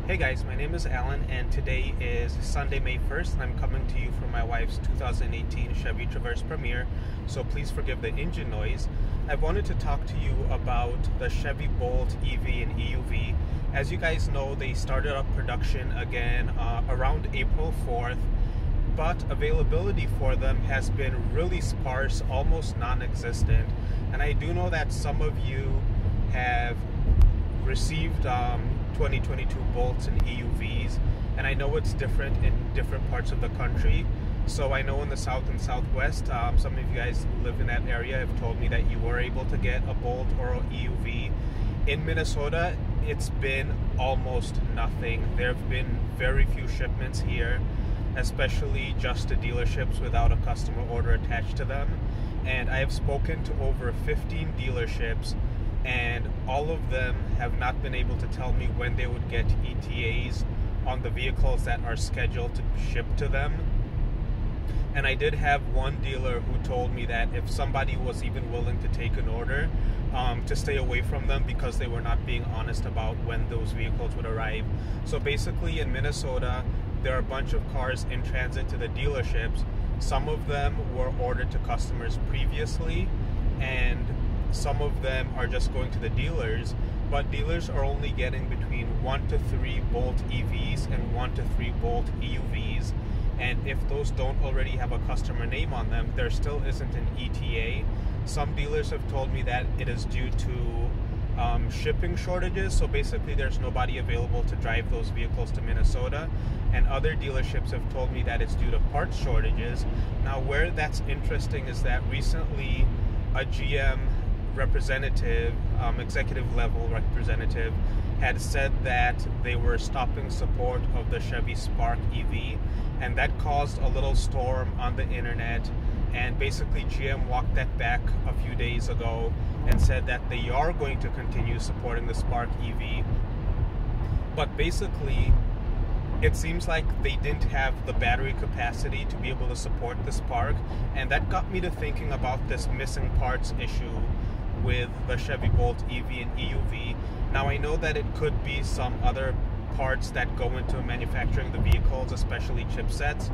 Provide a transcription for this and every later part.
Hey guys, my name is Alan and today is Sunday, May 1st and I'm coming to you from my wife's 2018 Chevy Traverse Premier, so please forgive the engine noise. I wanted to talk to you about the Chevy Bolt EV and EUV. As you guys know, they started up production again around April 4th, but availability for them has been really sparse, almost non-existent. And I do know that some of you have received 2022 Bolts and EUVs, and I know it's different in different parts of the country. So I know in the South and Southwest, some of you guys who live in that area have told me that you were able to get a Bolt or an EUV. In Minnesota, it's been almost nothing. There have been very few shipments here, especially just to dealerships without a customer order attached to them. And I have spoken to over 15 dealerships, and all of them have not been able to tell me when they would get ETAs on the vehicles that are scheduled to ship to them. And I did have one dealer who told me that if somebody was even willing to take an order, to stay away from them because they were not being honest about when those vehicles would arrive. So basically in Minnesota, there are a bunch of cars in transit to the dealerships. Some of them were ordered to customers previously, and some of them are just going to the dealers, but dealers are only getting between 1 to 3 Bolt EVs and 1 to 3 Bolt EUVs. And if those don't already have a customer name on them, there still isn't an ETA. Some dealers have told me that it is due to shipping shortages, so basically there's nobody available to drive those vehicles to Minnesota. And other dealerships have told me that it's due to parts shortages. Now, where that's interesting is that recently a GM representative, executive level representative, had said that they were stopping support of the Chevy Spark EV, and that caused a little storm on the internet. And basically GM walked that back a few days ago and said that they are going to continue supporting the Spark EV. But basically it seems like they didn't have the battery capacity to be able to support the Spark, and that got me to thinking about this missing parts issue with the Chevy Bolt EV and EUV. Now I know that it could be some other parts that go into manufacturing the vehicles, especially chipsets,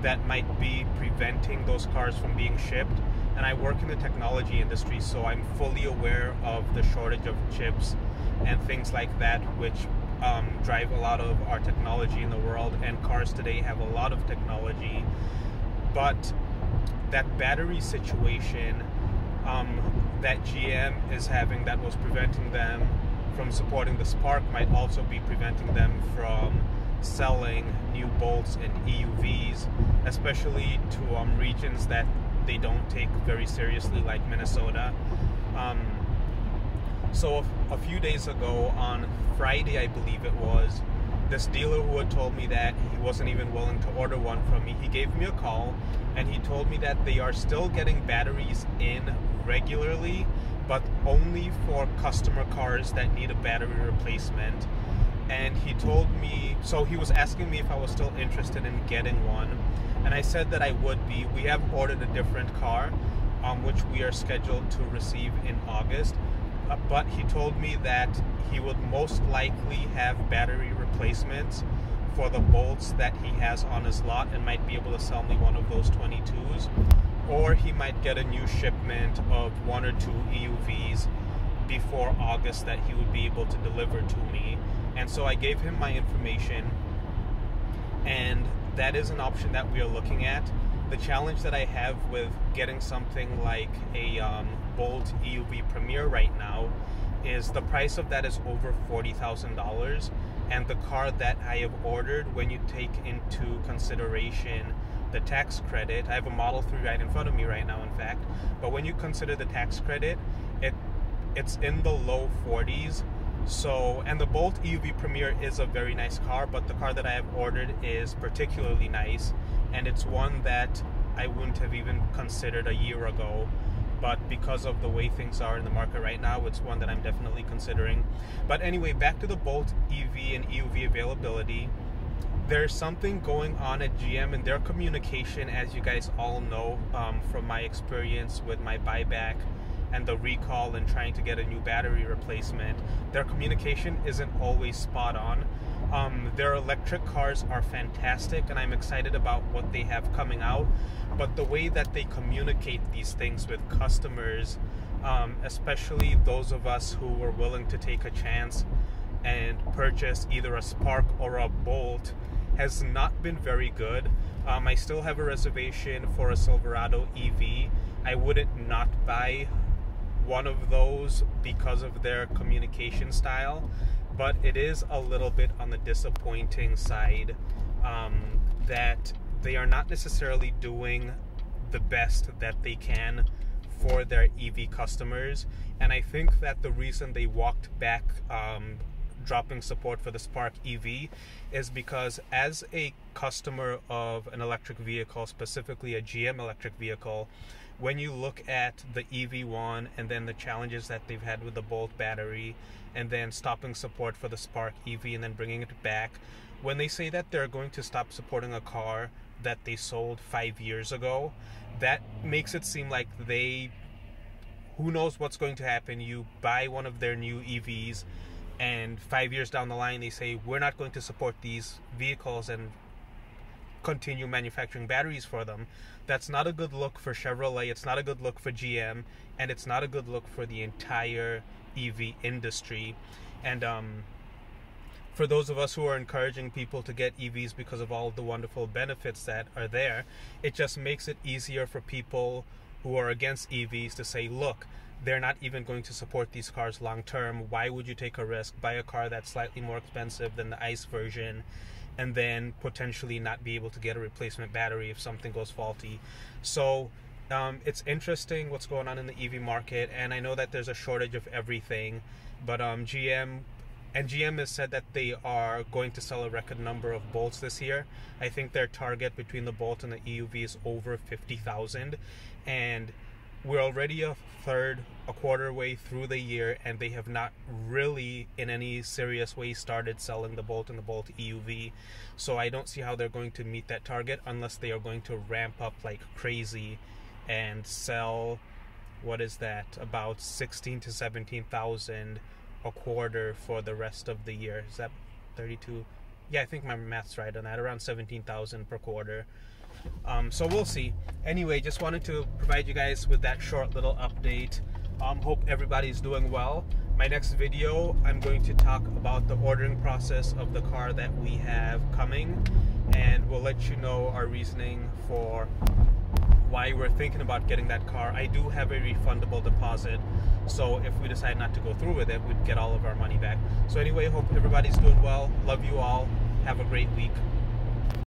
that might be preventing those cars from being shipped. And I work in the technology industry, so I'm fully aware of the shortage of chips and things like that, which drive a lot of our technology in the world, and cars today have a lot of technology. But that battery situation that GM is having that was preventing them from supporting the Spark might also be preventing them from selling new Bolts and EUVs, especially to regions that they don't take very seriously, like Minnesota. So a few days ago, on Friday I believe it was, this dealer who had told me that he wasn't even willing to order one from me, he gave me a call and he told me that they are still getting batteries in regularly, but only for customer cars that need a battery replacement. And he told me, so he was asking me if I was still interested in getting one, and I said that I would be. We have ordered a different car, which we are scheduled to receive in August, but he told me that he would most likely have battery replacements for the Bolts that he has on his lot and might be able to sell me one of those 22s, or he might get a new shipment of 1 or 2 EUVs before August that he would be able to deliver to me. And so I gave him my information, and that is an option that we are looking at. The challenge that I have with getting something like a Bolt EUV Premier right now is the price of that is over $40,000, and the car that I have ordered, when you take into consideration the tax credit, I have a Model 3 right in front of me right now, in fact, but when you consider the tax credit, it's in the low 40s. So, and the Bolt EUV Premier is a very nice car, but the car that I have ordered is particularly nice, and it's one that I wouldn't have even considered a year ago. But because of the way things are in the market right now, it's one that I'm definitely considering. But anyway, back to the Bolt EV and EUV availability. There's something going on at GM in their communication, as you guys all know from my experience with my buyback and the recall and trying to get a new battery replacement. Their communication isn't always spot on. Their electric cars are fantastic, and I'm excited about what they have coming out. But the way that they communicate these things with customers, especially those of us who were willing to take a chance and purchase either a Spark or a Bolt, has not been very good. I still have a reservation for a Silverado EV. I wouldn't not buy one of those because of their communication style, but it is a little bit on the disappointing side that they are not necessarily doing the best that they can for their EV customers. And I think that the reason they walked back dropping support for the Spark EV is because as a customer of an electric vehicle, specifically a GM electric vehicle, when you look at the EV1 and then the challenges that they've had with the Bolt battery, and then stopping support for the Spark EV and then bringing it back, when they say that they're going to stop supporting a car that they sold 5 years ago, that makes it seem like who knows what's going to happen. You buy one of their new EVs, and 5 years down the line they say, we're not going to support these vehicles and continue manufacturing batteries for them. That's not a good look for Chevrolet, it's not a good look for GM, and it's not a good look for the entire EV industry. And for those of us who are encouraging people to get EVs because of all of the wonderful benefits that are there, it just makes it easier for people who are against EVs to say, look, they're not even going to support these cars long term. Why would you take a risk, buy a car that's slightly more expensive than the ICE version, and then potentially not be able to get a replacement battery if something goes faulty? So it's interesting what's going on in the EV market, and I know that there's a shortage of everything, but GM has said that they are going to sell a record number of Bolts this year. I think their target between the Bolt and the EUV is over 50,000, and we're already a quarter way through the year, and they have not really in any serious way started selling the Bolt and the Bolt EUV. So I don't see how they're going to meet that target unless they are going to ramp up like crazy and sell, what is that, about 16 to 17,000 a quarter for the rest of the year. Is that 32? Yeah, I think my math's right on that, around 17,000 per quarter. So we'll see. Anyway, just wanted to provide you guys with that short little update. Hope everybody's doing well. My next video, I'm going to talk about the ordering process of the car that we have coming, and we'll let you know our reasoning for why we're thinking about getting that car. I do have a refundable deposit, so if we decide not to go through with it, we'd get all of our money back. So anyway, hope everybody's doing well. Love you all. Have a great week.